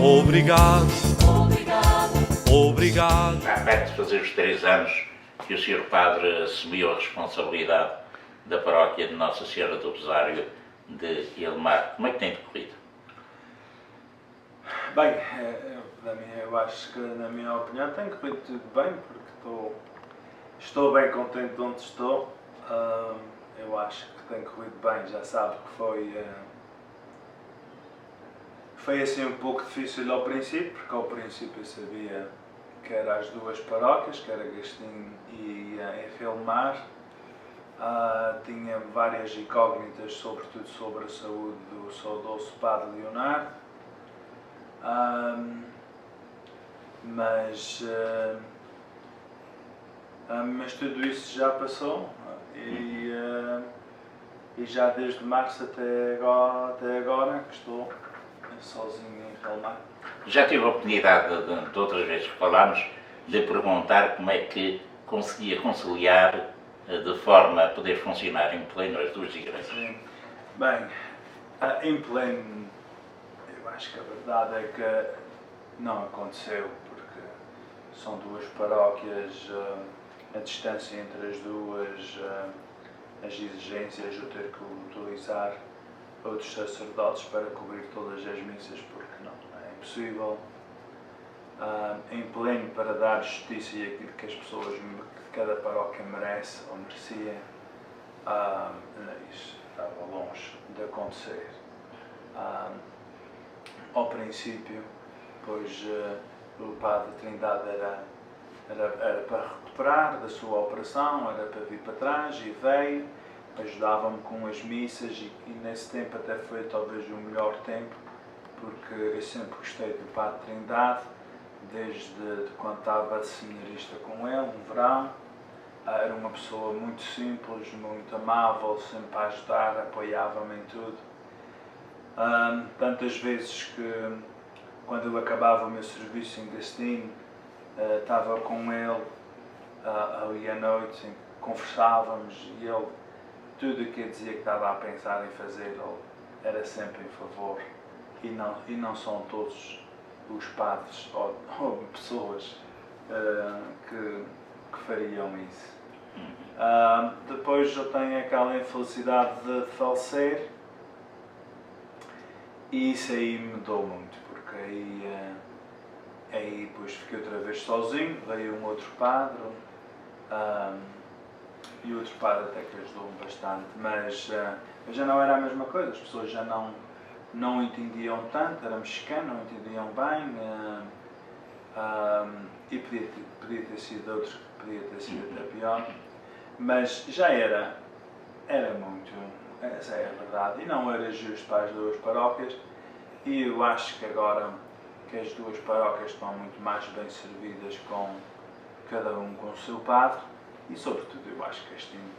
Obrigado, obrigado. Há perto de fazer os 3 anos que o Sr. Padre assumiu a responsabilidade da paróquia de Nossa Senhora do Rosário de Ilmar. Como é que tem decorrido? Bem, eu acho que, na minha opinião, tem corrido tudo bem, porque estou bem contente de onde estou. Eu acho que tem corrido bem, já sabe que foi assim um pouco difícil ao princípio, porque ao princípio eu sabia que eram as duas paróquias, que era Gastim e Filmar. Tinha várias incógnitas, sobretudo sobre a saúde do saudoso Padre Leonardo. Mas tudo isso já passou e já desde março até agora que estou sozinho em Filmar. Já tive a oportunidade de outras vezes que falámos, de perguntar como é que conseguia conciliar de forma a poder funcionar em pleno as duas igrejas. Sim. Bem, em pleno, eu acho que a verdade é que não aconteceu, porque são duas paróquias, a distância entre as duas, as exigências, eu ter que utilizar outros sacerdotes para cobrir todas as missas, porque não é impossível. Em pleno, para dar justiça e aquilo que as pessoas, que cada paróquia merece ou merecia, isso estava longe de acontecer. Ao princípio, pois o Padre Trindade era para recuperar da sua operação, era para vir para trás e veio, ajudava-me com as missas e nesse tempo até foi talvez o melhor tempo, porque eu sempre gostei do Padre Trindade, desde quando estava de seminarista com ele, no verão. Era uma pessoa muito simples, muito amável, sempre a ajudar, apoiava-me em tudo. Tantas vezes que, quando eu acabava o meu serviço em Gastim, estava com ele ali à noite, conversávamos e ele, tudo o que eu dizia que estava a pensar em fazer, ele era sempre em favor. E não são todos os padres ou pessoas que fariam isso. Depois eu tenho aquela infelicidade de falecer e isso aí mudou muito, porque aí depois fiquei outra vez sozinho, veio um outro padre e o outro padre até que ajudou-me bastante, mas já não era a mesma coisa, as pessoas já não entendiam tanto, era mexicano, não entendiam bem e podia ter sido outro, podia ter sido até pior, mas já era muito, essa é a verdade, e não era justo para as duas paróquias, e eu acho que agora que as duas paróquias estão muito mais bem servidas com cada um com o seu padre, e sobretudo eu acho que este ano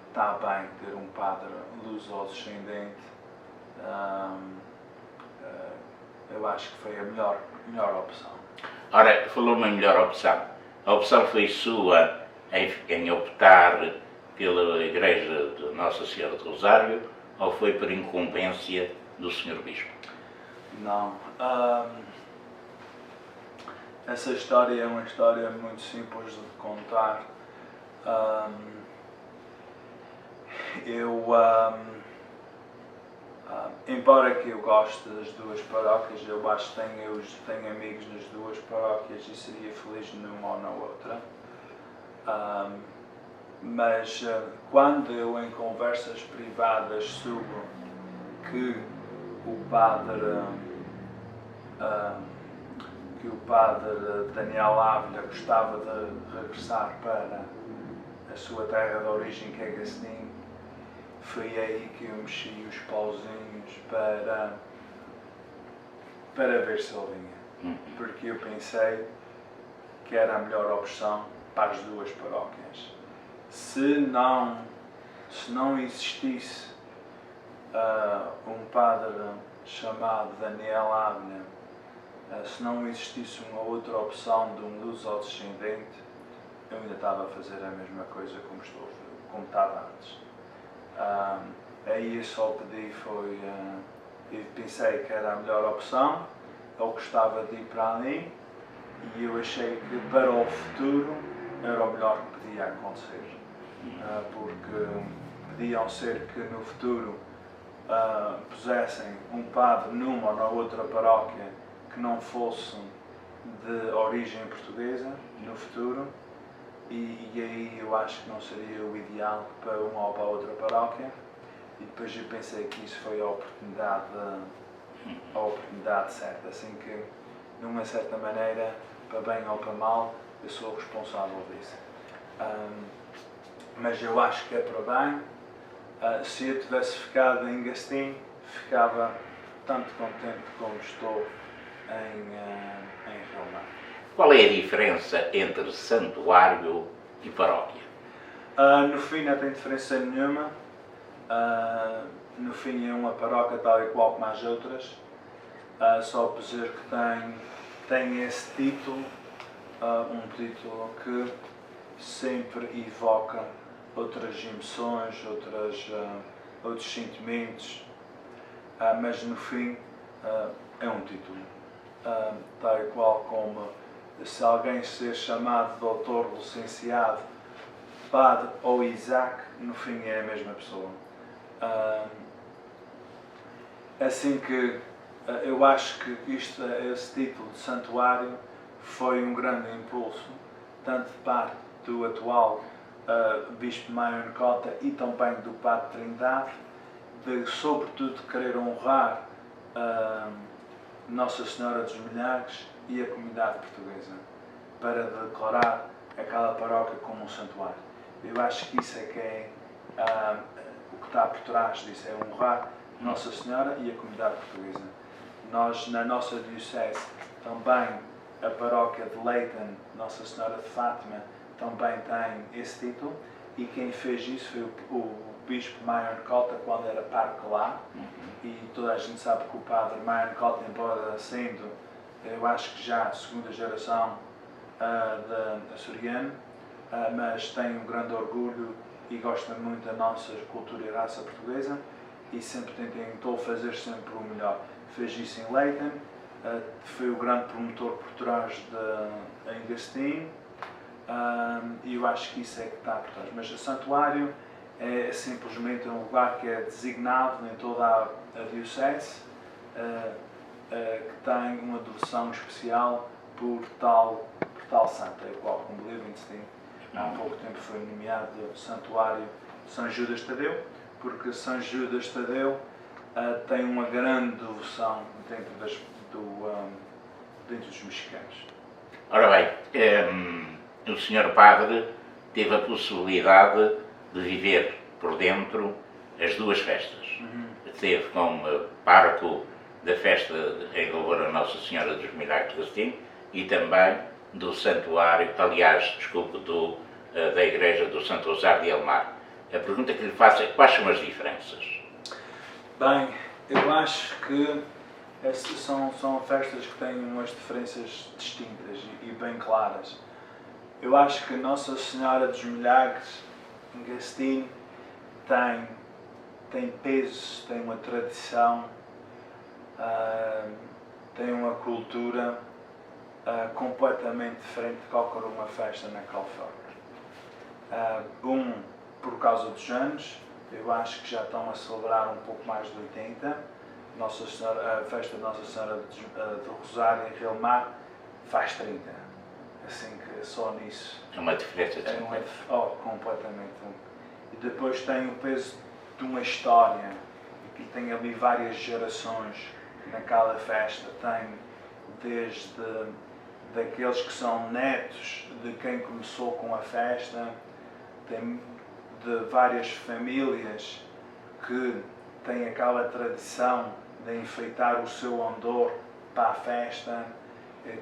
está bem ter um padre luso-descendente. Eu acho que foi a melhor opção. Ora, falou-me a melhor opção. A opção foi sua em optar pela Igreja de Nossa Senhora do Rosário ou foi por incumbência do Sr. Bispo? Não. Essa história é uma história muito simples de contar. Embora que eu goste das duas paróquias, eu acho que tenho amigos nas duas paróquias e seria feliz numa ou na outra. Mas quando eu em conversas privadas soube que o padre Daniel Ávila gostava de regressar para a sua terra de origem, que é Gastim, foi aí que eu mexi os pauzinhos para ver se ele vinha. Porque eu pensei que era a melhor opção para as duas paróquias. Se não existisse um padre chamado Daniel Ávila, se não existisse uma outra opção de um luso-descendente, eu ainda estava a fazer a mesma coisa como estava antes. Aí eu só pedi eu pensei que era a melhor opção ele gostava de ir para ali e eu achei que para o futuro era o melhor que podia acontecer. Porque podiam ser que no futuro pusessem um padre numa ou na outra paróquia que não fosse de origem portuguesa no futuro, e aí eu acho que não seria o ideal para uma ou para outra paróquia, e depois eu pensei que isso foi a oportunidade certa, assim que, de uma certa maneira, para bem ou para mal, eu sou responsável disso. Mas eu acho que é para bem. Se eu tivesse ficado em Gastim, ficava tanto contente como estou em Roma. Qual é a diferença entre santuário e paróquia? No fim não tem diferença nenhuma. No fim é uma paróquia tal e qual como as outras. Só por dizer que tem esse título, um título que sempre evoca outras emoções, outros sentimentos, mas no fim é um título. Tal e qual como se alguém ser chamado doutor, licenciado, padre ou Isaac, no fim é a mesma pessoa. Assim que eu acho que esse título de santuário foi um grande impulso, tanto de parte do atual Bispo Maior Cota e também do Padre Trindade, de sobretudo querer honrar Nossa Senhora dos Milagres e a comunidade portuguesa, para declarar aquela paróquia como um santuário. Eu acho que isso é que é o que está por trás disso, é honrar Nossa Senhora e a comunidade portuguesa. Nós, na nossa diocese, também a paróquia de Leiden, Nossa Senhora de Fátima, também tem esse título, e quem fez isso foi o Bispo Maior Cota quando era parque lá, e toda a gente sabe que o Padre Maior Cota, embora sendo, eu acho que já a segunda geração de açoriano, mas tem um grande orgulho e gosta muito da nossa cultura e raça portuguesa, e sempre tentou fazer sempre o melhor. Fez isso em Leiden, foi o grande promotor por trás em Gastim, e eu acho que isso é que está por trás. Mas o santuário é simplesmente um lugar que é designado em toda a diocese, que tem uma devoção especial por tal santo, igual como Livingston há pouco tempo foi nomeado santuário São Judas Tadeu, porque São Judas Tadeu tem uma grande devoção dentro dos mexicanos. Ora bem, o Sr. Padre teve a possibilidade de viver por dentro as duas festas. Esteve como pároco da festa em louvor a Nossa Senhora dos Milagres de Gastim e também do santuário, aliás, desculpe, da Igreja do Santo Rosário de Elmar. A pergunta que lhe faço é: quais são as diferenças? Bem, eu acho que essas são festas que têm umas diferenças distintas e bem claras. Eu acho que Nossa Senhora dos Milagres em Gastim tem peso, tem uma tradição, tem uma cultura completamente diferente de qualquer uma festa na Califórnia. Por causa dos anos, eu acho que já estão a celebrar um pouco mais de 80. A festa de Nossa Senhora do Rosário em Rio Mar faz 30. Assim que só nisso É uma diferença de completamente. E depois tem o peso de uma história, e tem ali várias gerações naquela festa. Tem desde daqueles que são netos de quem começou com a festa, tem de várias famílias que têm aquela tradição de enfeitar o seu andor para a festa,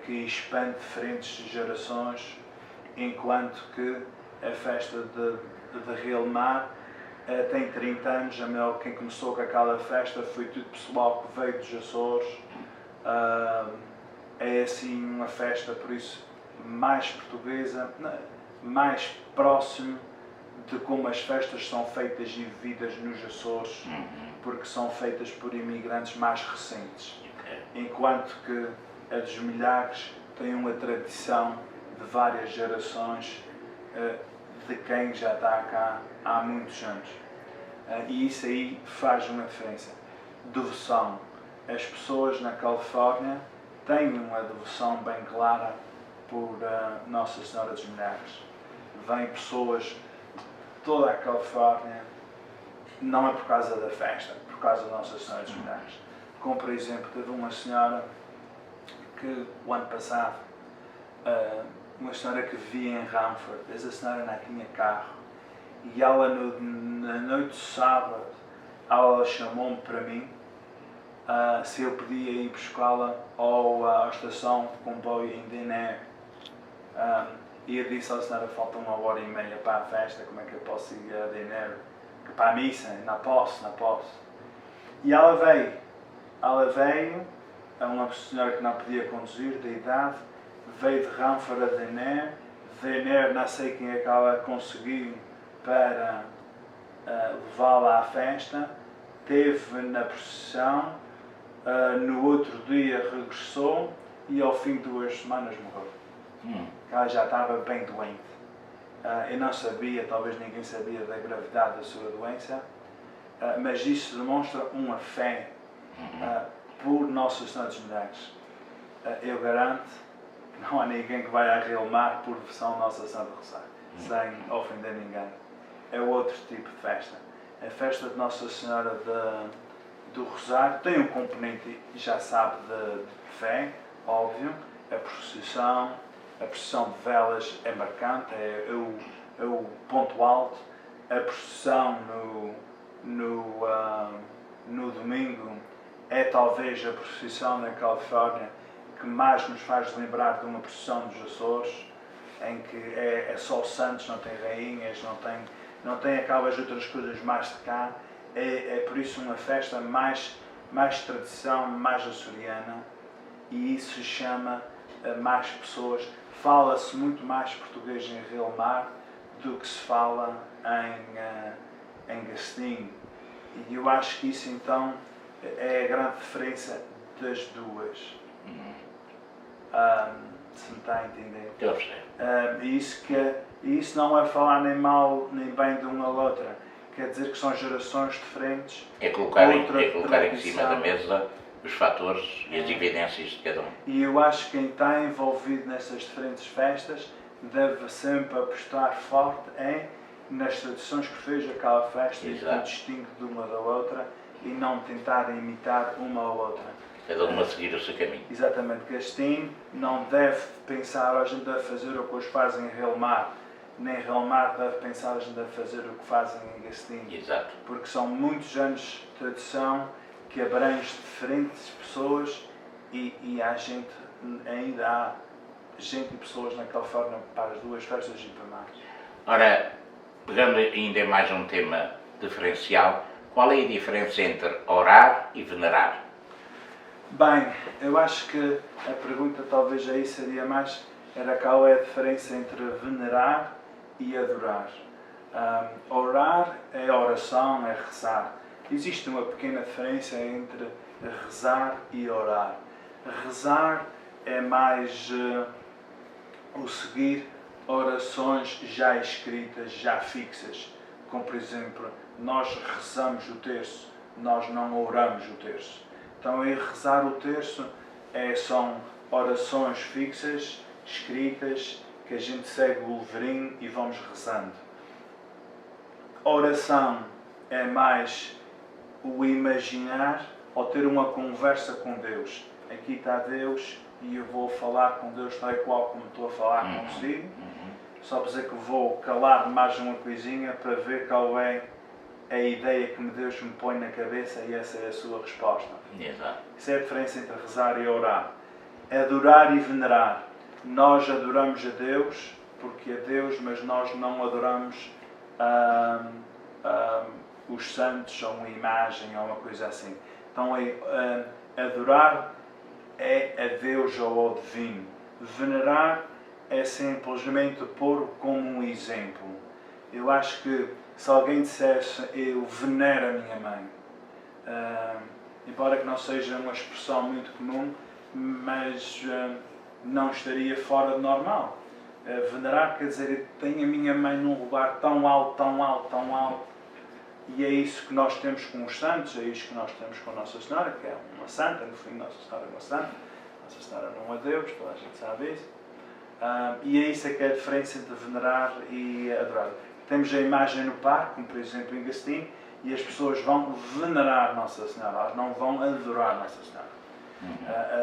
que expande diferentes gerações, enquanto que a festa de Rio Mar tem 30 anos. Quem começou com aquela festa foi tudo pessoal que veio dos Açores. É assim uma festa, por isso, mais portuguesa, mais próximo de como as festas são feitas e vividas nos Açores, porque são feitas por imigrantes mais recentes. enquanto que a dos milagres tem uma tradição de várias gerações de quem já está cá há muitos anos. E isso aí faz uma diferença. Devoção. As pessoas na Califórnia têm uma devoção bem clara por Nossa Senhora dos Milagres. Vêm pessoas de toda a Califórnia, não é por causa da festa, por causa da Nossa Senhora dos Milagres. Como, por exemplo, teve uma senhora que, o ano passado, uma senhora que vivia em Ramford, essa senhora não tinha carro, e ela, na noite de sábado, ela chamou-me para mim se eu podia ir buscá-la à estação de comboio em Denair. E eu disse à senhora, falta 1h30 para a festa, como é que eu posso ir a Denair? Para a missa, não posso. E ela veio, é uma senhora que não podia conduzir, de idade, veio de Ramford a Denair, não sei quem é que ela conseguiu para levá-la à festa, teve na procissão, no outro dia regressou e ao fim de 2 semanas morreu. Ela já estava bem doente. Eu não sabia, talvez ninguém sabia da gravidade da sua doença, mas isso demonstra uma fé por Nossa Senhora dos Milagres. Eu garanto que não há ninguém que vai a Rio Mar por versão Nossa Senhora do Rosário, sem ofender ninguém. É outro tipo de festa. A festa de Nossa Senhora do Rosário tem um componente, já sabe, de fé, óbvio. A procissão de velas é marcante, é o ponto alto. A procissão no domingo é talvez a procissão na Califórnia que mais nos faz lembrar de uma procissão dos Açores, em que é só santos, não tem rainhas, não tem aquelas outras coisas mais de cá. É por isso uma festa mais tradição, mais açoriana, e isso se chama mais pessoas. Fala-se muito mais português em Rio Mar do que se fala em Gastinho. E eu acho que isso então é a grande diferença das duas. Se me está a entender. Eu sei. Isso não é falar nem mal nem bem de uma ou outra. Quer dizer que são gerações diferentes. É colocar em cima da mesa os fatores e as evidências de cada um. E eu acho que quem está envolvido nessas diferentes festas deve sempre apostar forte nas tradições que fez aquela festa. Exato. E distingue de uma da outra e não tentar imitar uma ou outra. Cada uma a seguir o seu caminho. Exatamente. Gastinho não deve pensar a gente deve fazer o que os fazem em Rio Mar, nem Rio Mar deve pensar a gente deve fazer o que fazem em Gastinho. Exato. Porque são muitos anos de tradição que abrange diferentes pessoas e ainda há gente e pessoas na Califórnia para as duas festas e para mais. Ora, pegando ainda em mais um tema diferencial, qual é a diferença entre orar e venerar? Bem, eu acho que a pergunta talvez aí seria mais, era qual é a diferença entre venerar e adorar. Orar é oração, é rezar. Existe uma pequena diferença entre rezar e orar. Rezar é mais o seguir orações já escritas, já fixas. Como, por exemplo, nós rezamos o terço, nós não oramos o terço. Então, rezar o terço são orações fixas, escritas, que a gente segue o livrinho e vamos rezando. Oração é mais o imaginar ou ter uma conversa com Deus. Aqui está Deus e eu vou falar com Deus tal e qual como estou a falar consigo. Só para dizer que vou calar mais uma coisinha para ver qual é a ideia que Deus me põe na cabeça e essa é a sua resposta. Exato. Isso é a diferença entre rezar e orar. Adorar e venerar. Nós adoramos a Deus porque é Deus, mas nós não adoramos os santos ou uma imagem ou uma coisa assim. Então adorar é a Deus ou ao divino. Venerar é simplesmente pôr como um exemplo. Eu acho que se alguém dissesse eu venero a minha mãe, embora que não seja uma expressão muito comum, mas não estaria fora de normal. Venerar quer dizer, eu tenho a minha mãe num lugar tão alto, tão alto, tão alto, e é isso que nós temos com os santos, é isso que nós temos com Nossa Senhora, que é uma santa, no fim Nossa Senhora é uma santa, Nossa Senhora não é Deus, toda a gente sabe isso. E é isso que é a diferença entre venerar e adorar. Temos a imagem no parque, como por exemplo em Gastim, e as pessoas vão venerar Nossa Senhora, elas não vão adorar Nossa Senhora.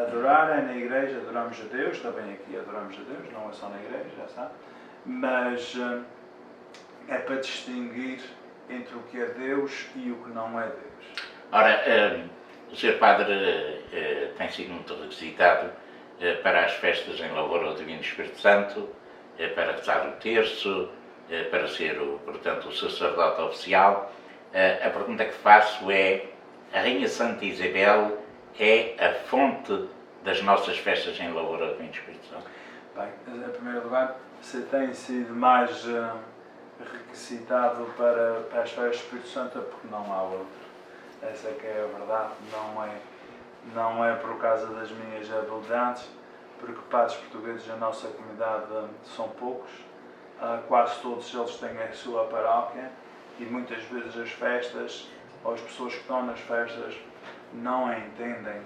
Adorar é na igreja, adoramos a Deus, também aqui adoramos a Deus, não é só na igreja, já sabe, mas é para distinguir entre o que é Deus e o que não é Deus. Ora, o Sr. Padre tem sido muito requisitado para as festas em louvor ao Divino Espírito Santo, para rezar o terço, para ser, portanto, o sacerdote oficial. A pergunta que faço é: a Rainha Santa Isabel é a fonte das nossas festas em louvor ao Divino Espírito Santo? Bem, em primeiro lugar, se tem sido mais requisitado para as festas do Espírito Santo é porque não há outro. Essa é que é a verdade, não é por causa das minhas habilidades, porque padres portugueses na nossa comunidade são poucos, quase todos eles têm a sua paróquia e muitas vezes as festas, ou as pessoas que estão nas festas, não entendem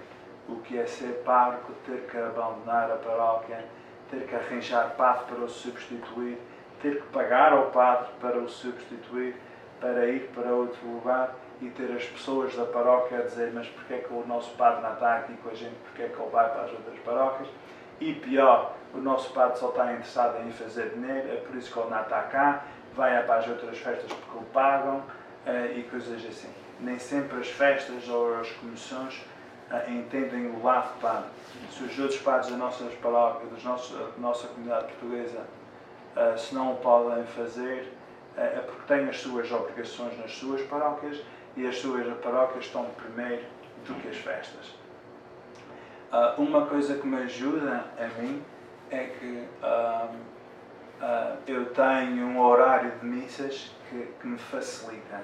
o que é ser pároco, ter que abandonar a paróquia, ter que arranjar padre para o substituir, ter que pagar ao padre para o substituir, para ir para outro lugar e ter as pessoas da paróquia a dizer: mas porquê é que o nosso padre não está aqui com a gente, porquê é que ele vai para as outras paróquias? E pior, o nosso padre só está interessado em fazer dinheiro, é por isso que ele não está cá, vai para as outras festas porque o pagam e coisas assim. Nem sempre as festas ou as comissões entendem o lado de padre. Se os outros padres das nossas paróquias, da nossa comunidade portuguesa, se não o podem fazer, é porque têm as suas obrigações nas suas paróquias e as suas paróquias estão primeiro do que as festas. Uma coisa que me ajuda a mim é que eu tenho um horário de missas que me facilita.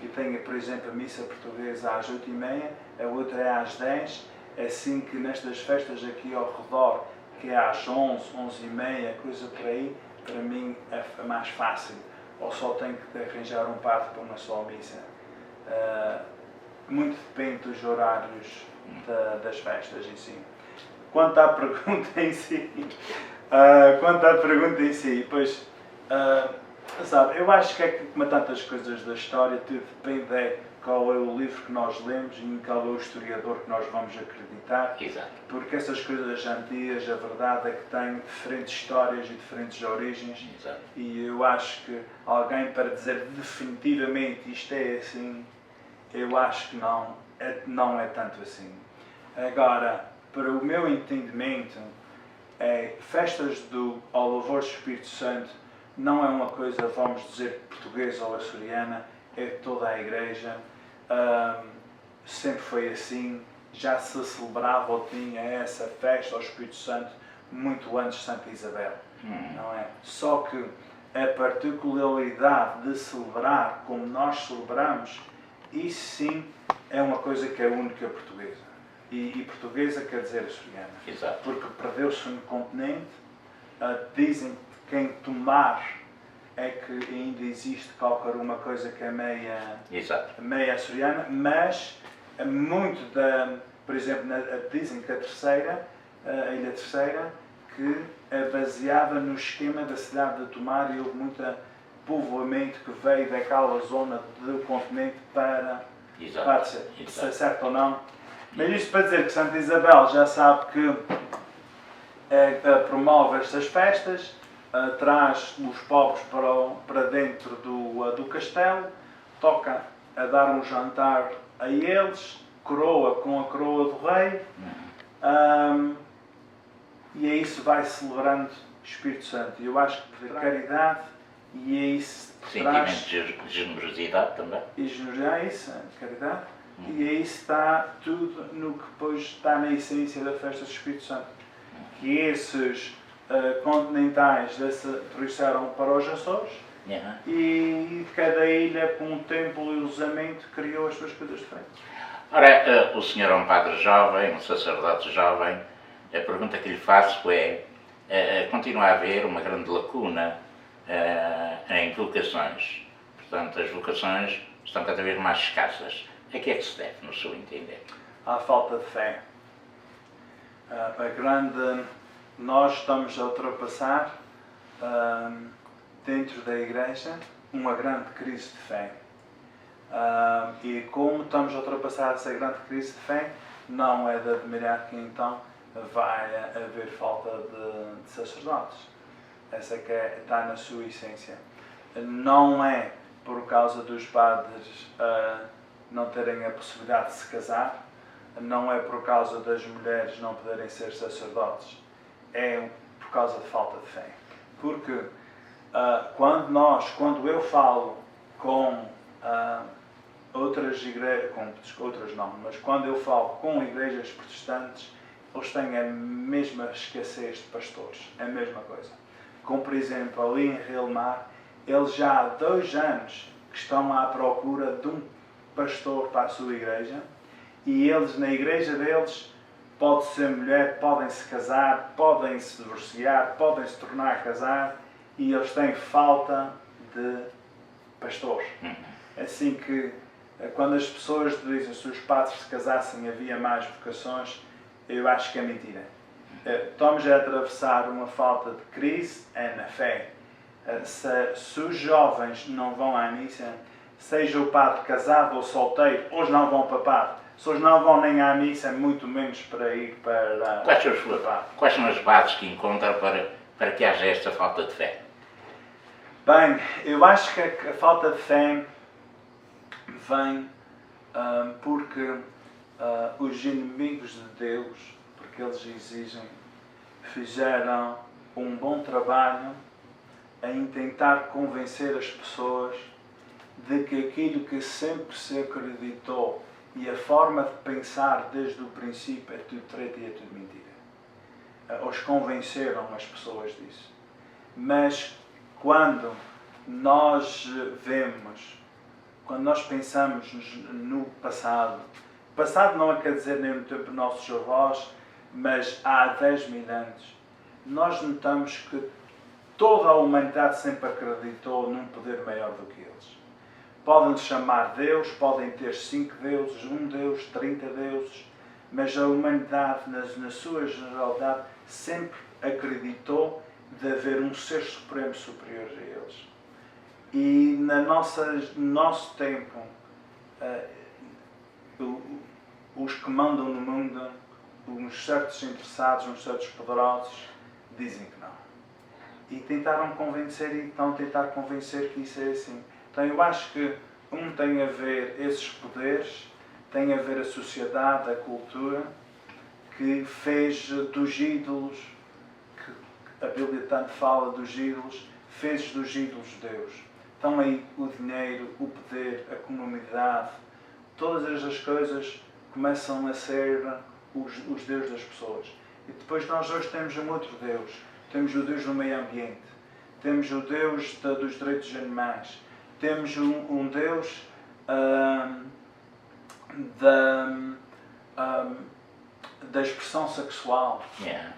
Eu tenho, por exemplo, a missa portuguesa às 8h30, a outra é às 10, assim que nestas festas aqui ao redor, que é às 11, 11h30, coisa por aí, para mim é mais fácil. Ou só tenho que arranjar um padre para uma só missa. Muito depende dos horários das festas em si. Quanto à pergunta em si, pois, sabe, eu acho que é que, como tantas coisas da história, tudo depende de qual é o livro que nós lemos e em qual é o historiador que nós vamos acreditar. Exato. Porque essas coisas antigas, a verdade é que têm diferentes histórias e diferentes origens. Exato. E eu acho que alguém para dizer definitivamente isto é assim, eu acho que não é tanto assim. Agora, para o meu entendimento, festas ao louvor do Espírito Santo não é uma coisa, vamos dizer, portuguesa ou açoriana, é toda a igreja. Sempre foi assim, já se celebrava ou tinha essa festa ao Espírito Santo muito antes de Santa Isabel, não é? Só que a particularidade de celebrar como nós celebramos, isso sim é uma coisa que é única portuguesa. E portuguesa quer dizer açoriana. Exato. Porque perdeu-se no continente, dizem que quem tomar é que ainda existe qualquer uma coisa que é meia açoriana, mas muito por exemplo, dizem que a Ilha Terceira, que é baseada no esquema da cidade de Tomar e houve muito povoamento que veio daquela zona do continente para ser. Se é certo ou não. Mas isto para dizer que Santa Isabel já sabe que promove estas festas, traz os pobres para dentro do castelo, toca a dar um jantar a eles, coroa com a coroa do rei, e é isso vai celebrando o Espírito Santo. Eu acho que de caridade, e é isso que traz... Sentimento de generosidade também. E generosidade é isso, de caridade. E aí está tudo no que depois está na essência da festa do Espírito Santo. Que esses continentais trouxeram para os Açores e cada ilha com um templo e usamento criou as suas coisas diferentes. Ora, o senhor é um padre jovem, um sacerdote jovem. A pergunta que lhe faço é, continua a haver uma grande lacuna em vocações. Portanto, as vocações estão cada vez mais escassas. A que é que se deve, no seu entender? À falta de fé. Nós estamos a ultrapassar, dentro da Igreja, uma grande crise de fé. E como estamos a ultrapassar essa grande crise de fé, não é de admirar que então vai haver falta de sacerdotes. Essa que está na sua essência. Não é por causa dos padres não terem a possibilidade de se casar, não é por causa das mulheres não poderem ser sacerdotes, é por causa de falta de fé. Porque quando eu falo com outras igrejas, outras não, mas quando eu falo com igrejas protestantes, eles têm a mesma escassez de pastores, a mesma coisa. Como por exemplo ali em Rilmar, eles já há 2 anos que estão à procura de um pastor para a sua igreja, e eles na igreja deles pode ser mulher, podem se casar, podem se divorciar, podem se tornar a casar, e eles têm falta de pastores. Assim que quando as pessoas dizem que se os padres se casassem havia mais vocações, eu acho que é mentira. Estamos a atravessar uma falta de crise na fé. Se os jovens não vão à missa, seja o padre casado ou solteiro, eles não vão para padre. Se eles não vão nem à missa, muito menos para ir para Quais são as bases que encontra para que haja esta falta de fé? Bem, eu acho que a falta de fé vem porque os inimigos de Deus, porque eles exigem, fizeram um bom trabalho em tentar convencer as pessoas de que aquilo que sempre se acreditou e a forma de pensar desde o princípio é tudo treta e é tudo mentira. Os convenceram as pessoas disso. Mas quando nós pensamos no passado não quer dizer nem no tempo dos nossos avós, mas há 10.000 anos, nós notamos que toda a humanidade sempre acreditou num poder maior do que eles. Podem chamar Deus, podem ter 5 deuses, 1 Deus, 30 deuses, mas a humanidade, na sua generalidade, sempre acreditou de haver um ser supremo superior a eles. E no nosso tempo, os que mandam no mundo, uns certos interessados, uns certos poderosos, dizem que não. E tentaram convencer e estão a tentar convencer que isso é assim. Então eu acho que tem a ver esses poderes, tem a ver a sociedade, a cultura, que fez dos ídolos, que a Bíblia tanto fala dos ídolos, fez dos ídolos Deus. Então aí o dinheiro, o poder, a comunidade, todas as coisas começam a ser os deuses das pessoas. E depois nós hoje temos um outro Deus. Temos o Deus do meio ambiente. Temos o Deus dos direitos animais. Temos um Deus da expressão sexual. Yeah.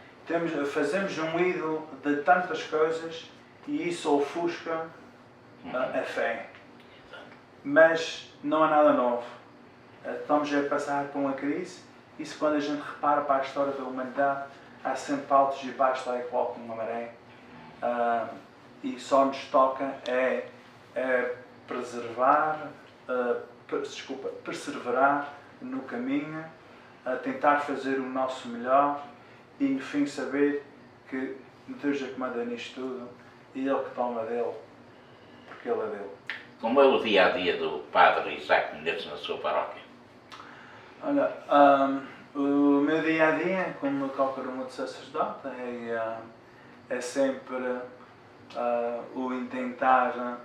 Fazemos um ídolo de tantas coisas e isso ofusca a fé. Mas não há nada novo. Estamos a passar por uma crise. Isso quando a gente repara para a história da humanidade, há sempre altos e baixos, tal e qual como uma maré. E só nos toca perseverar no caminho, tentar fazer o nosso melhor e no fim saber que Deus é que manda nisto tudo e Ele que toma dele, porque Ele é dele. Como é o dia-a-dia do padre Isaac Menezes na sua paróquia? Olha, o meu dia-a-dia, como qualquer um outro sacerdote, é sempre o intentar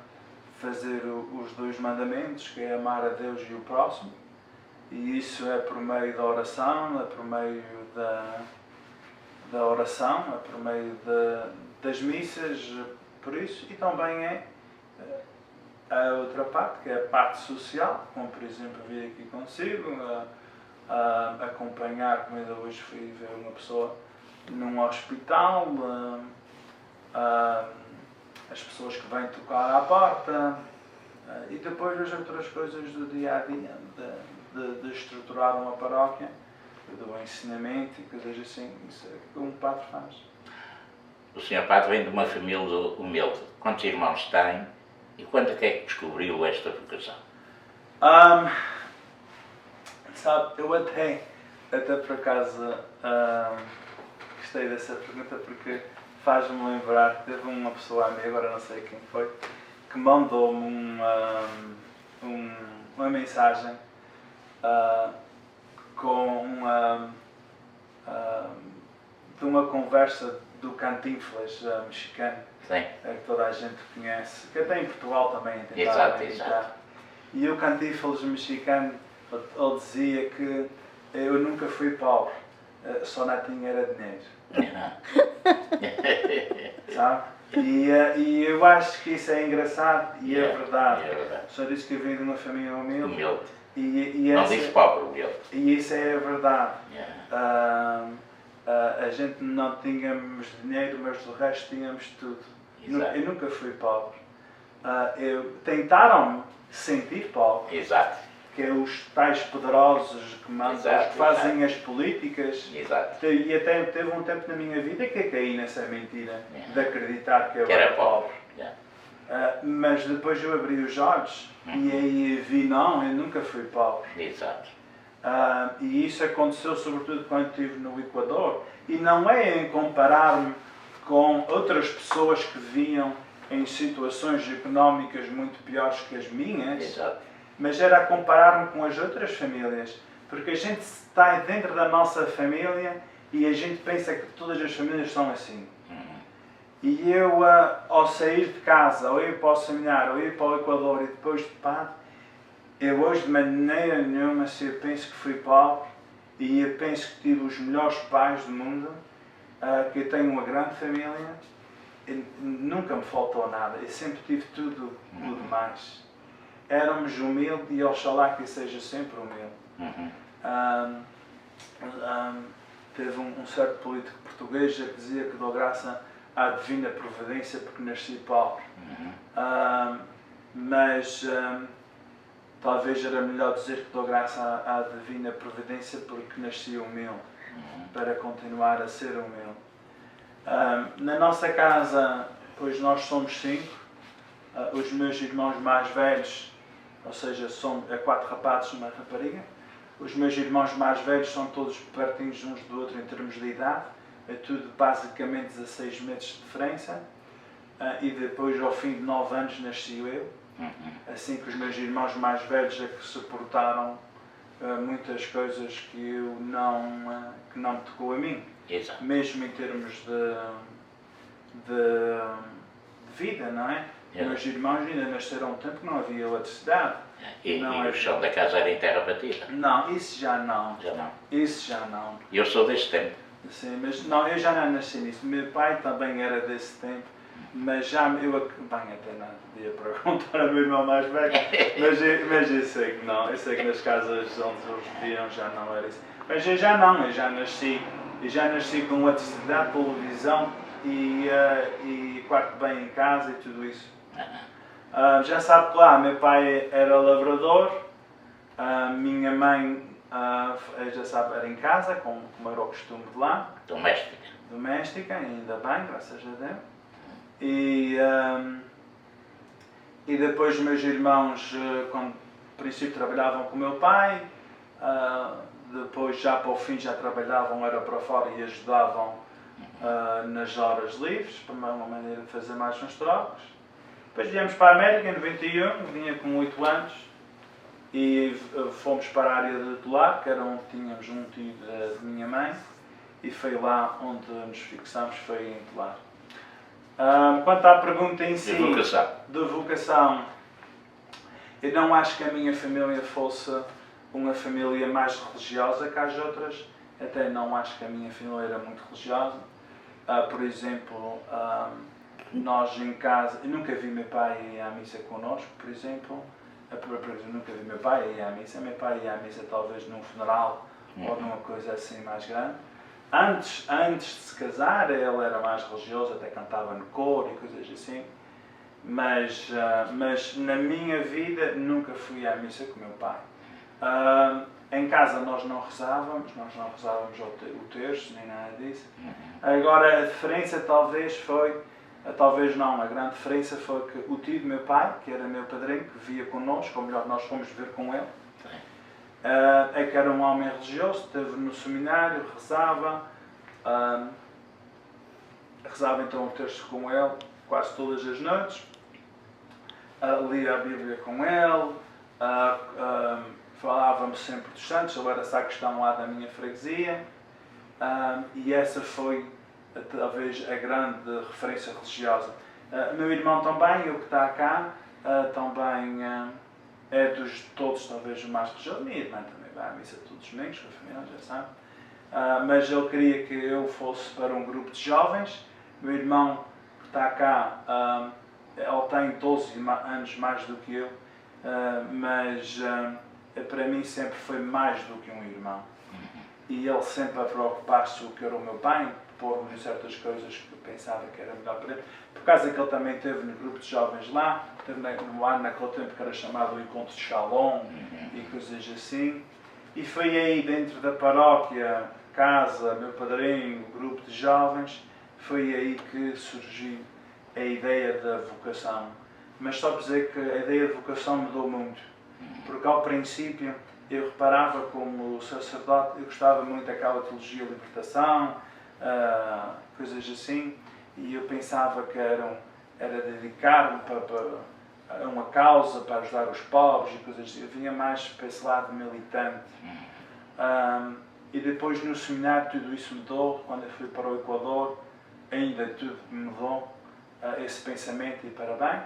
fazer os 2 mandamentos, que é amar a Deus e o próximo. E isso é por meio da oração, é por meio da oração, é por meio das missas, por isso. E também é a outra parte, que é a parte social, como por exemplo vir aqui consigo, acompanhar, como ainda hoje fui ver uma pessoa num hospital, as pessoas que vêm tocar à porta, e depois as outras coisas do dia a dia, de estruturar uma paróquia, do ensinamento e coisas assim, isso é o que um padre faz. O Sr. Padre vem de uma família humilde. Quantos irmãos tem e quando é que descobriu esta vocação? Sabe, eu até por acaso gostei dessa pergunta porque faz-me lembrar que teve uma pessoa a mim, agora não sei quem foi, que mandou-me uma mensagem de uma conversa do Cantinflas mexicano, que toda a gente conhece, que até em Portugal também é tentado imitar. E o Cantinflas mexicano, ele dizia que eu nunca fui pobre, só não tinha era dinheiro. Sabe? E eu acho que isso é engraçado e é verdade. Só disse que eu vim de uma família humilde. Não disse pobre, humilde. E isso é verdade. A gente não tínhamos dinheiro, mas do resto tínhamos tudo. Eu nunca fui pobre. Tentaram-me sentir pobre. Exato. Que é os tais poderosos que mandam, que fazem as políticas. Exato. E até teve um tempo na minha vida que eu caí nessa mentira de acreditar que eu era pobre. Mas depois eu abri os olhos e aí vi, não, eu nunca fui pobre. Exato. E isso aconteceu sobretudo quando estive no Equador. E não é em comparar-me com outras pessoas que viviam em situações económicas muito piores que as minhas. Exato. Mas era a comparar-me com as outras famílias, porque a gente está dentro da nossa família e a gente pensa que todas as famílias são assim. E eu, ao sair de casa, ou ir para o seminário, ou ir para o Equador e depois de padre, eu hoje de maneira nenhuma, se eu penso que fui pobre e eu penso que tive os melhores pais do mundo, que eu tenho uma grande família, nunca me faltou nada, eu sempre tive tudo mais. Éramos humildes e oxalá que seja sempre humilde. Teve um certo político português que dizia que dou graça à divina providência porque nasci pobre. Mas talvez era melhor dizer que dou graça à divina providência porque nasci humilde, para continuar a ser humilde. Na nossa casa, pois nós somos 5, os meus irmãos mais velhos, ou seja, são 4 rapazes e uma rapariga. Os meus irmãos mais velhos são todos pertinhos uns do outro em termos de idade. É tudo basicamente 16 meses de diferença. E depois, ao fim de 9 anos, nasci eu. Assim que os meus irmãos mais velhos é que suportaram muitas coisas que não me tocou a mim. Exato. Mesmo em termos de vida, não é? Meus irmãos ainda nasceram um tempo que não havia eletricidade. E o chão da casa era em terra batida? Não, isso já não. Já não? Isso já não. Eu sou desse tempo. Sim, mas não, eu já não nasci nisso. Meu pai também era desse tempo, mas já eu até não podia perguntar ao meu irmão mais velho, mas eu sei que não. Eu sei que nas casas onde eles viviam já não era isso. Mas eu já não, eu já nasci com eletricidade, televisão e quarto bem em casa e tudo isso. Já sabe que lá, meu pai era lavrador, minha mãe, já sabe, era em casa, como era o costume de lá. Doméstica, ainda bem, graças a Deus. E depois meus irmãos, quando no princípio trabalhavam com o meu pai, depois já para o fim já trabalhavam, era para fora e ajudavam nas horas livres, para uma maneira de fazer mais uns trocos. Depois viemos para a América em 91, vinha com 8 anos e fomos para a área de Tolar, que era onde tínhamos um tio de minha mãe, e foi lá onde nos fixamos, foi em Tolar. Quanto à pergunta em si, de vocação, eu não acho que a minha família fosse uma família mais religiosa que as outras, até não acho que a minha família era muito religiosa. Por exemplo, nós em casa, eu nunca vi meu pai ir à missa connosco, por exemplo. Eu nunca vi meu pai ir à missa. Meu pai ia à missa talvez num funeral ou numa coisa assim mais grande. Antes de se casar, ele era mais religioso, até cantava no coro e coisas assim. Mas na minha vida nunca fui à missa com o meu pai. Em casa nós não rezávamos o terço, nem nada disso. Agora a diferença talvez não, a grande diferença foi que o tio do meu pai, que era meu padrinho, que vivia connosco, ou melhor, nós fomos viver com ele, é que era um homem religioso, esteve no seminário, rezava então o terço com ele quase todas as noites, lia a Bíblia com ele, falávamos sempre dos santos, ele era sacristão lá da minha freguesia, e essa foi talvez a grande referência religiosa. Meu irmão também, o que está cá, também é dos todos talvez o mais religioso. Minha irmã também vai à missa todos os domingos, com a família, já sabe. Mas ele queria que eu fosse para um grupo de jovens. Meu irmão, que está cá, ele tem 12 anos mais do que eu, mas para mim sempre foi mais do que um irmão. E ele sempre a preocupar-se o que era o meu pai, pôr-me em certas coisas que eu pensava que era melhor para ele. Por causa que ele também esteve no grupo de jovens lá, esteve no ano naquele tempo que era chamado o Encontro de Shalom e coisas assim. E foi aí dentro da paróquia, casa, meu padrinho, grupo de jovens, foi aí que surgiu a ideia da vocação. Mas só para dizer que a ideia de vocação mudou muito. Porque ao princípio eu reparava como sacerdote, eu gostava muito daquela teologia da libertação, coisas assim, e eu pensava que era dedicar-me a uma causa, para ajudar os pobres e coisas assim. Eu vinha mais para esse lado militante. E depois no seminário tudo isso mudou. Quando eu fui para o Equador, ainda tudo mudou, esse pensamento, e para bem.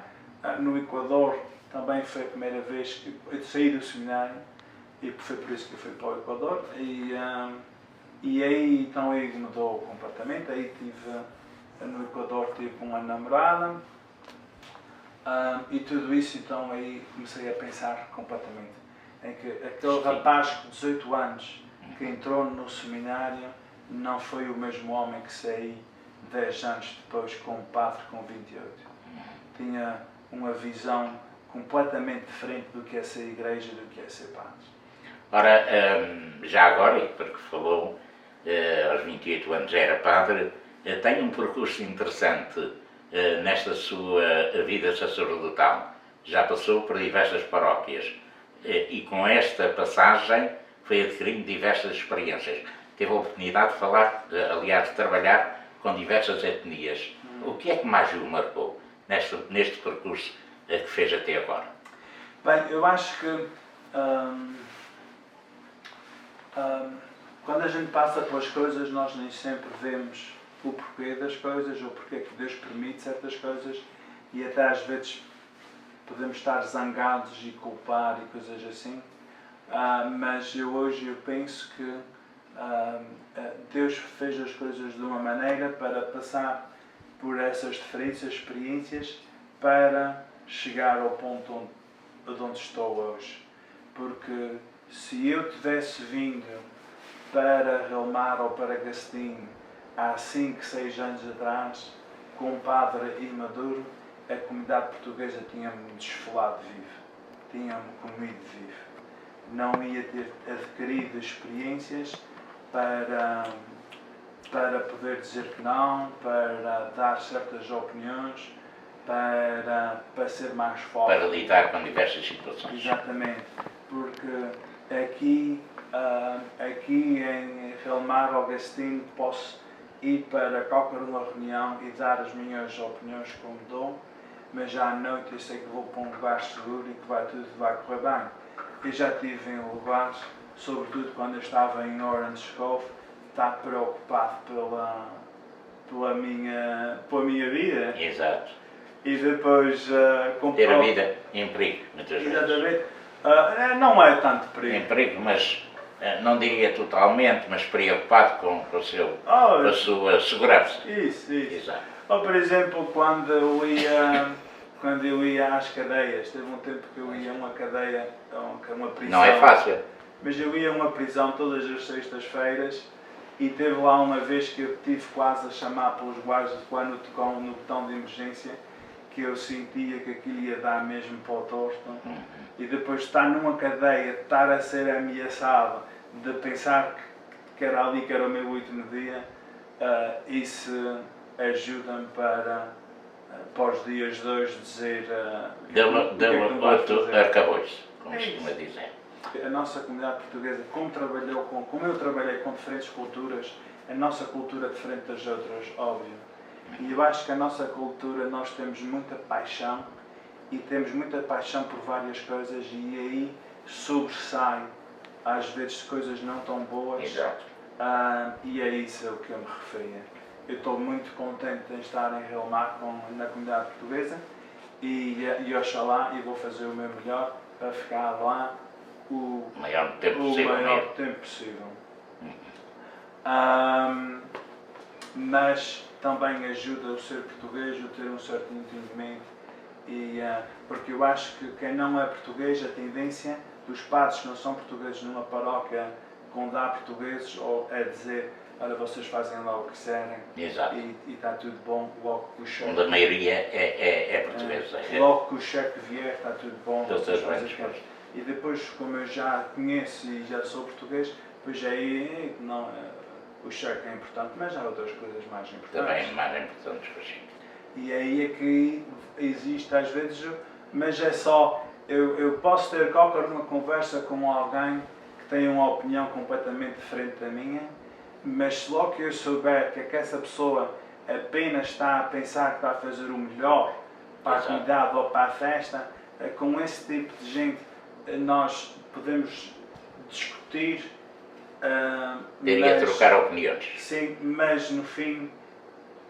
No Equador também foi a primeira vez que eu saí do seminário, e foi por isso que eu fui para o Equador. E aí então aí mudou completamente. Aí no Equador tive uma namorada, e tudo isso então aí comecei a pensar completamente em que aquele rapaz com 18 anos que entrou no seminário não foi o mesmo homem que saí 10 anos depois como padre com 28. Tinha uma visão completamente diferente do que é ser igreja e do que é ser padre. Ora, já agora, e porque falou, aos 28 anos era padre, tem um percurso interessante nesta sua vida sacerdotal. Já passou por diversas paróquias e com esta passagem foi adquirindo diversas experiências. Teve a oportunidade de falar, aliás, de trabalhar com diversas etnias. O que é que mais o marcou neste percurso que fez até agora? Bem, eu acho que quando a gente passa pelas coisas, nós nem sempre vemos o porquê das coisas, ou porquê que Deus permite certas coisas, e até às vezes podemos estar zangados e culpar e coisas assim. Mas hoje eu penso que Deus fez as coisas de uma maneira para passar por essas diferentes experiências para chegar ao ponto onde estou hoje. Porque se eu tivesse vindo para Relmar ou para Gastim há 5, 6 anos atrás, com um padre imaduro, a comunidade portuguesa tinha-me desfolado vivo, tinha-me comido vivo. Não ia ter adquirido experiências para poder dizer que não, para dar certas opiniões, para ser mais forte. Para lidar com diversas situações. Exatamente, porque aqui em Relmar ou Gastim posso ir para qualquer uma reunião e dar as minhas opiniões como dou, mas já à noite eu sei que vou para um lugar seguro e que tudo vai correr bem. Eu já estive em lugares, sobretudo quando eu estava em Orange Cove, estar preocupado pela minha vida. Exato. E depois ter a vida em perigo, muitas vezes. Exatamente. Não é tanto perigo. Em perigo, mas não diria totalmente, mas preocupado com a sua segurança. Isso. Exato. Ou, por exemplo, quando eu ia às cadeias, teve um tempo que eu ia a uma cadeia, a uma prisão. Não é fácil. mas eu ia a uma prisão todas as sextas-feiras e teve lá uma vez que eu tive quase a chamar pelos guardas quando tocou no botão de emergência, que eu sentia que aquilo ia dar mesmo para o torto. E depois de estar numa cadeia, de estar a ser ameaçado, de pensar que era ali que era o meu último dia, isso ajuda-me para os dias de hoje dizer Deu outro arcabouço, como se costuma dizer. A nossa comunidade portuguesa, como eu trabalhei com diferentes culturas, a nossa cultura é diferente das outras, óbvio. E eu acho que a nossa cultura, nós temos muita paixão, e temos muita paixão por várias coisas, e aí sobressai, às vezes, coisas não tão boas. Exato. E é isso que eu me referia. Eu estou muito contente em estar em Rio Mar na comunidade portuguesa, e oxalá, e vou fazer o meu melhor para ficar lá o maior tempo possível. Mas também ajuda o ser português a ter um certo entendimento, porque eu acho que quem não é português, a tendência dos padres que não são portugueses numa paróquia quando há portugueses é dizer: olha, vocês fazem lá o que quiserem. Exato. E está tudo bom, logo que o cheque... Onde a maioria é portuguesa. Logo que o cheque vier, está tudo bom. Todas as vezes. E depois, como eu já conheço e já sou português, depois aí não, o cheque é importante, mas há outras coisas mais importantes. Também mais importantes para si. E aí é que existe às vezes, mas é só, eu posso ter qualquer uma conversa com alguém que tem uma opinião completamente diferente da minha, mas se logo que eu souber que essa pessoa apenas está a pensar que está a fazer o melhor para a comunidade ou para a festa, com esse tipo de gente nós podemos discutir. Iria trocar opiniões. Sim, mas no fim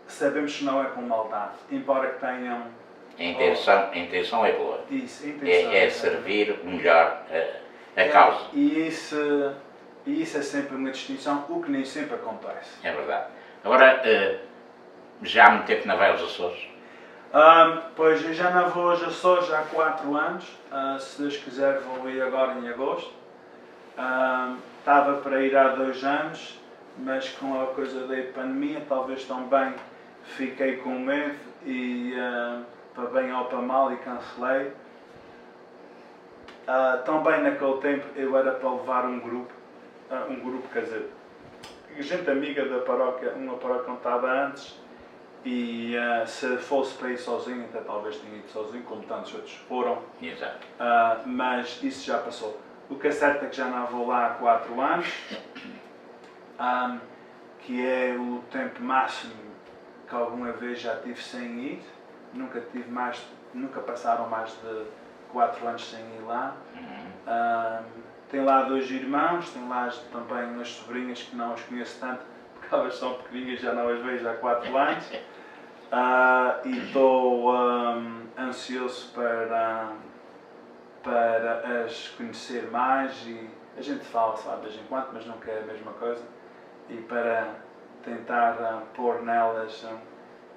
sabemos que não é com maldade, embora que tenham... A intenção é boa. Isso, a intenção é servir melhor a causa. E isso é sempre uma distinção, o que nem sempre acontece. É verdade. Agora, já há muito tempo não vai aos Açores? Pois eu já não vou aos Açores há 4 anos, se Deus quiser vou ir agora em agosto. Estava para ir há 2 anos, mas com a coisa da pandemia talvez também fiquei com medo e para bem ou para mal e cancelei. Também naquele tempo eu era para levar um grupo, quer dizer, gente amiga da paróquia, uma paróquia onde estava antes, e se fosse para ir sozinho, até talvez tinha ido sozinho, como tantos outros foram. Exato. Mas isso já passou. O que é certo é que já não vou lá há 4 anos, que é o tempo máximo que alguma vez já tive sem ir. Nunca passaram mais de 4 anos sem ir lá. Tem lá 2 irmãos, tem lá também umas sobrinhas que não as conheço tanto, porque elas são pequeninhas, já não as vejo há 4 anos. E estou ansioso para as conhecer mais, e a gente fala de vez em quando, mas nunca é a mesma coisa, e para tentar pôr nelas,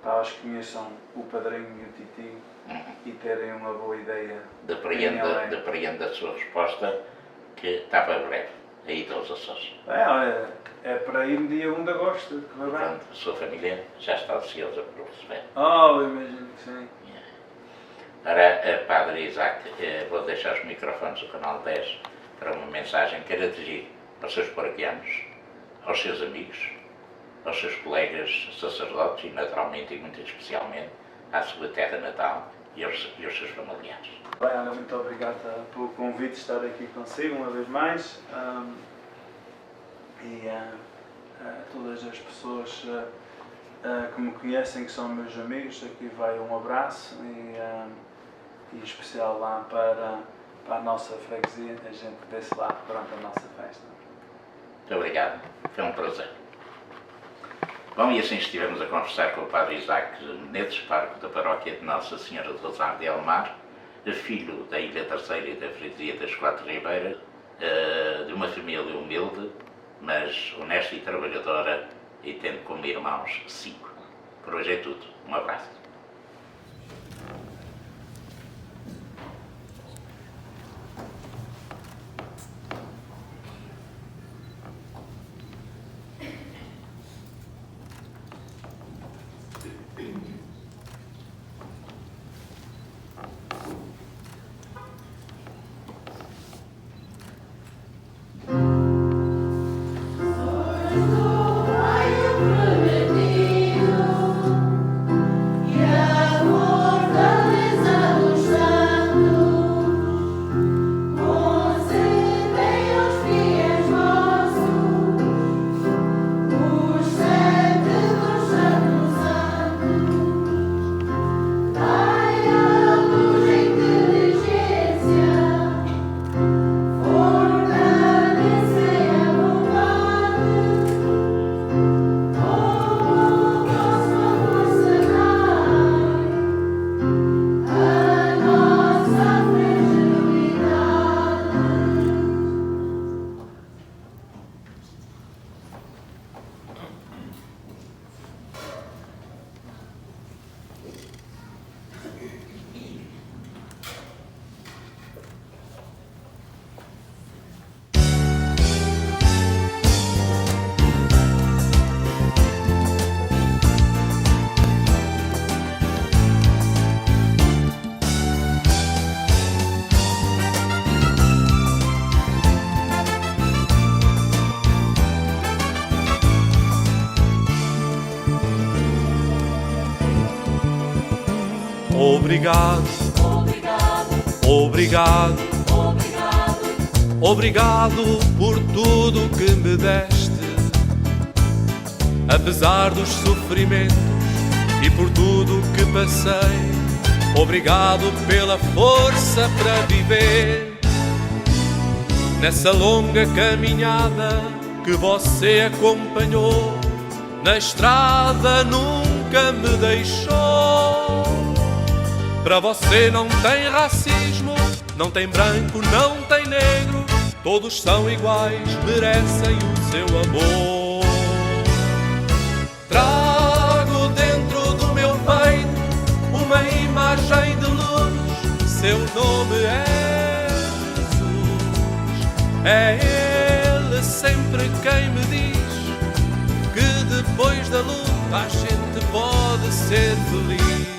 para elas conheçam o padrinho e o titio e terem uma boa ideia. Depreendo da sua resposta que está para breve, aí dos Açores. É para ir no dia 1 de agosto, que vai bem. Portanto, a sua família já está ansiosa por o receber. Imagino que sim. Para Padre Isaac, vou deixar os microfones do canal 10 para uma mensagem que queira dirigir aos seus paroquianos, aos seus amigos, aos seus colegas sacerdotes e, naturalmente, e muito especialmente, à sua terra natal e aos seus familiares. Bem, Ana, muito obrigado pelo convite de estar aqui consigo uma vez mais. E todas as pessoas que me conhecem, que são meus amigos, aqui vai um abraço e especial lá para a nossa freguesia, a gente desse lá durante a nossa festa. Muito obrigado, foi um prazer. Bom, e assim estivemos a conversar com o Padre Isaac Menezes, pároco da paróquia de Nossa Senhora do Rosário de Elmar, filho da Ilha Terceira e da freguesia das 4 Ribeiras, de uma família humilde, mas honesta e trabalhadora, e tendo como irmãos 5. Por hoje é tudo. Um abraço. Obrigado, obrigado, obrigado por tudo que me deste, apesar dos sofrimentos e por tudo que passei. Obrigado pela força para viver nessa longa caminhada que você acompanhou. Na estrada nunca me deixou. Para você não tem racismo, não tem branco, não tem negro. Todos são iguais, merecem o seu amor. Trago dentro do meu peito uma imagem de luz. Seu nome é Jesus. É Ele sempre quem me diz que depois da luta a gente pode ser feliz.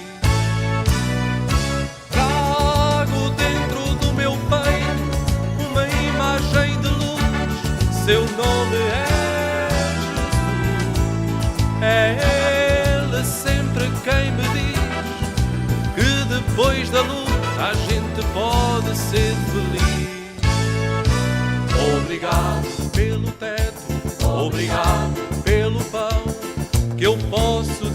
Seu nome é Jesus. É Ele sempre quem me diz que depois da luta a gente pode ser feliz. Obrigado pelo teto, obrigado pelo pão que eu posso